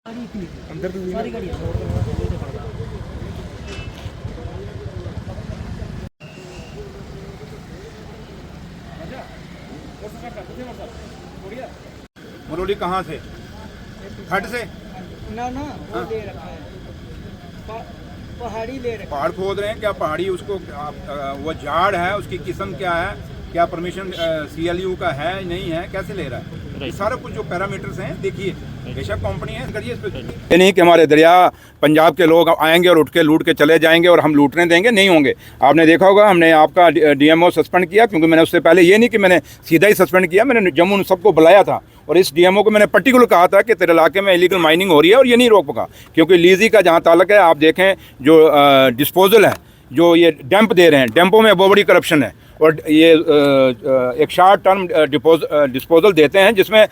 अंदर तो सारी गाड़ी मरोली कहाँ से? खट से? ना वो ले रखा है, पहाड़ी ले रखा। पहाड़ खोद रहे हैं क्या? पहाड़ी उसको वो झाड़ है, उसकी किस्म क्या है, क्या परमिशन CLU का है नहीं है, कैसे ले रहा है? सारा कुछ जो पैरामीटर्स हैं देखिए, बेशक कंपनी है, करिए इस पे। ये नहीं कि हमारे दरिया पंजाब के लोग आएंगे और उठ के लूट के चले जाएंगे और हम लूटने देंगे, नहीं होंगे। आपने देखा होगा हमने आपका DMO सस्पेंड किया, क्योंकि मैंने उससे पहले ये नहीं कि मैंने सीधा ही सस्पेंड किया, मैंने जम्मू सबको बुलाया था और इस DMO को मैंने पर्टिकुलर कहा था कि तेरे इलाके में इलीगल माइनिंग हो रही है और ये नहीं रोक पाएगा, क्योंकि लीजी का जहाँ ताल्लुक है, आप देखें जो डिस्पोजल है, जो ये डैम्प दे रहे हैं, डैम्पों में बहुत बड़ी करप्शन है और ये एक शॉर्ट टर्म डिस्पोजल देते हैं, जिसमें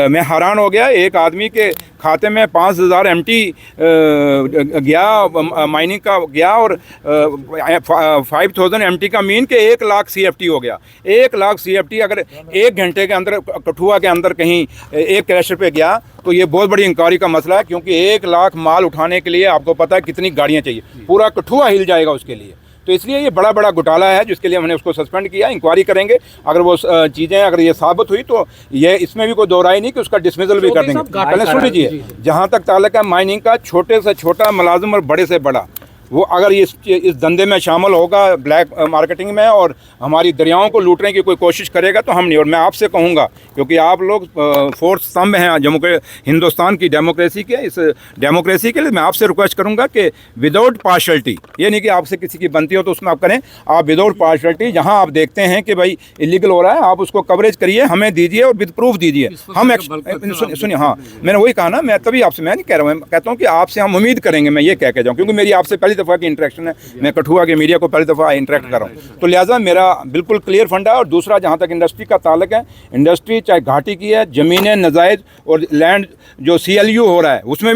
मैं हैरान हो गया। एक आदमी के खाते में 5000 MT गया, माइनिंग का गया, और 5000 MT का मीन के 1 लाख CFT हो गया। 1 लाख CFT अगर 1 घंटे के अंदर कठुआ के अंदर कहीं एक क्रैशर पे गया तो ये बहुत बड़ी इंक्वायरी का मसला है, क्योंकि 1 लाख माल उठाने के लिए आपको पता है कितनी गाड़ियाँ चाहिए, पूरा कठुआ हिल जाएगा उसके लिए। तो इसलिए ये बड़ा घोटाला है, जिसके लिए हमने उसको सस्पेंड किया। इंक्वायरी करेंगे, अगर वो चीज़ें अगर ये साबित हुई तो ये इसमें भी कोई दो राय नहीं कि उसका डिसमिसल भी कर देंगे। पहले सुन लीजिए, जहाँ तक ताल्लुक है माइनिंग का, छोटे से छोटा मुलाजिम और बड़े से बड़ा, वो अगर इस धंधे में शामिल होगा, ब्लैक मार्केटिंग में, और हमारी दरियाओं को लूटने की कोई कोशिश करेगा तो हम नहीं। और मैं आपसे कहूँगा, क्योंकि आप लोग फोर्थ स्तंभ हैं हिंदुस्तान की डेमोक्रेसी के, इस डेमोक्रेसी के लिए मैं आपसे रिक्वेस्ट करूँगा कि विदाउट पार्शलिटी, ये नहीं कि आपसे किसी की बनती हो तो उसमें आप करें, आप विदाउट पार्शलिटी जहाँ आप देखते हैं कि भाई इलीगल हो रहा है, आप उसको कवरेज करिए, हमें दीजिए और विद प्रूफ दीजिए। हम सुनिए, हाँ मैंने वही कहा ना, मैं तभी आपसे, मैं नहीं कह रहा हूँ, मैं कहता हूँ कि आपसे हम उम्मीद करेंगे, मैं ये कह के जाऊँ, क्योंकि मेरी आपसे पहली दफ़ा की इंटरेक्शन है, मैं कठुआ के मीडिया को पहली दफ़ा इंटरेक्ट कर रहा हूँ, तो लिहाजा मेरा बिल्कुल क्लियर फंडा है। और दूसरा, जहाँ तक इंडस्ट्री का ताल्लुक है, इंडस्ट्री चाहे घाटी की है, ज़मीनें नजायज़ और लैंड जो CLU हो रहा है उसमें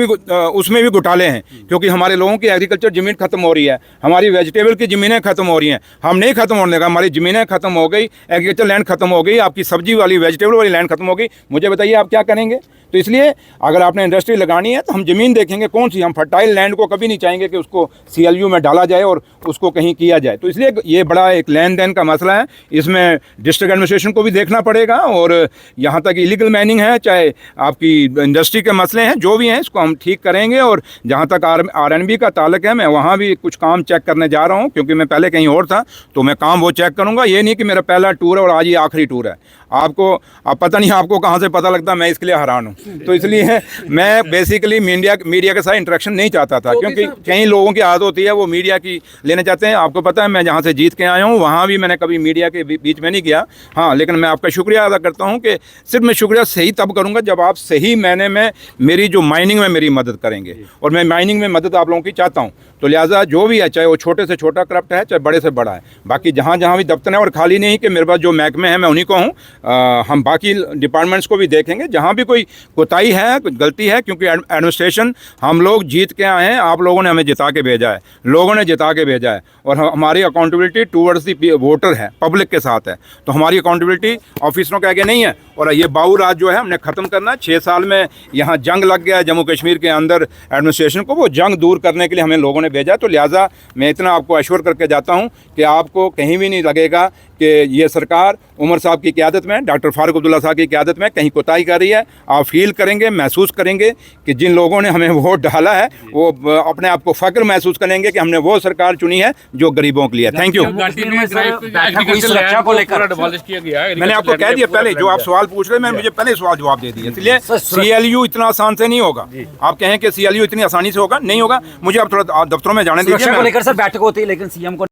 भी घोटाले हैं, क्योंकि हमारे लोगों की एग्रीकल्चर ज़मीन ख़त्म हो रही है, हमारी वेजिटेबल की ज़मीनें ख़त्म हो रही हैं। हम नहीं ख़त्म होने देगा, हमारी ज़मीनें ख़त्म हो गई, एग्रीकल्चर लैंड ख़त्म हो गई, आपकी सब्जी वाली वेजिटेबल वाली लैंड ख़त्म हो गई, मुझे बताइए आप क्या करेंगे? तो इसलिए अगर आपने इंडस्ट्री लगानी है तो हम ज़मीन देखेंगे कौन सी, हम फर्टाइल लैंड को कभी नहीं चाहेंगे कि उसको CLU में डाला जाए और उसको कहीं किया जाए। तो इसलिए ये बड़ा एक लेन देन का मसला है, इसमें डिस्ट्रिक्ट एडमिनिस्ट्रेशन को भी देखना पड़ेगा, और यहाँ तक इलीगल माइनिंग है, चाहे आपकी इंडस्ट्री के मसले हैं, जो भी हैं इसको हम ठीक करेंगे। और जहाँ तक RNB का ताल्लुक है, मैं वहाँ भी कुछ काम चेक करने जा रहा हूँ, क्योंकि मैं पहले कहीं और था, तो मैं काम वो चेक करूँगा। ये नहीं कि मेरा पहला टूर है और आज ये आखिरी टूर है। आपको पता नहीं आपको कहाँ से पता लगता, मैं इसके लिए हैरान हूँ। तो इसलिए मैं बेसिकली मीडिया के साथ इंटरेक्शन नहीं चाहता था, क्योंकि कई लोगों की आदत होती है वो मीडिया की लेना चाहते हैं। आपको पता है मैं जहाँ से जीत के आया हूँ वहाँ भी मैंने कभी मीडिया के बीच में नहीं किया। हाँ, लेकिन मैं आपका शुक्रिया अदा करता हूँ कि सिर्फ मैं शुक्रिया सही तब करूँगा जब आप सही मैंने में मेरी जो माइनिंग में मेरी मदद करेंगे, और मैं माइनिंग में मदद आप लोगों की चाहता हूँ। तो लिहाजा जो भी है, चाहे वो छोटे से छोटा करप्ट है, चाहे बड़े से बड़ा है, बाकी जहाँ भी दफ्तर है, और खाली नहीं कि मेरे पास जो महकमे हैं मैं उन्हीं को हूँ, हम बाकी डिपार्टमेंट्स को भी देखेंगे जहाँ भी कोई कोताही है, कुछ गलती है, क्योंकि एडमिनिस्ट्रेशन हम लोग जीत के आए हैं, आप लोगों ने हमें जिता के भेजा है, लोगों ने जिता के भेजा है, और हमारी अकाउंटेबिलिटी टूवर्ड्स दी वोटर है, पब्लिक के साथ है। तो हमारी अकाउंटेबिलिटी ऑफिसरों के आगे नहीं है। और ये बाऊ राज जो है हमने ख़त्म करना है। 6 साल में यहाँ जंग लग गया जम्मू कश्मीर के अंदर एडमिनिस्ट्रेशन को, वो जंग दूर करने के लिए हमें लोगों ने भेजा। तो लिहाजा मैं इतना आपको अश्योर करके जाता हूँ कि आपको कहीं भी नहीं लगेगा कि ये सरकार उमर साहब की क़यादत में, डॉक्टर फारूक अब्दुल्ला साहब की क़यादत में कहीं कोताही कर रही है। आप फील करेंगे, महसूस करेंगे कि जिन लोगों ने हमें वोट डाला है वो अपने आप को फ़ख्र महसूस करेंगे कि हमने वो सरकार चुनी है जो गरीबों के लिए। Thank you. मैंने आपको कह दिया पहले, जो आप सवाल पूछ रहे हैं, मैंने मुझे पहले सवाल जवाब दे दिया। इसलिए CLU इतना आसान से नहीं होगा। आप कहें कि CLU इतनी आसानी से होगा, नहीं होगा। मुझे आप थोड़ा दफ्तरों में जाने दीजिए। लेकर सर बैठक होती है, लेकिन CM को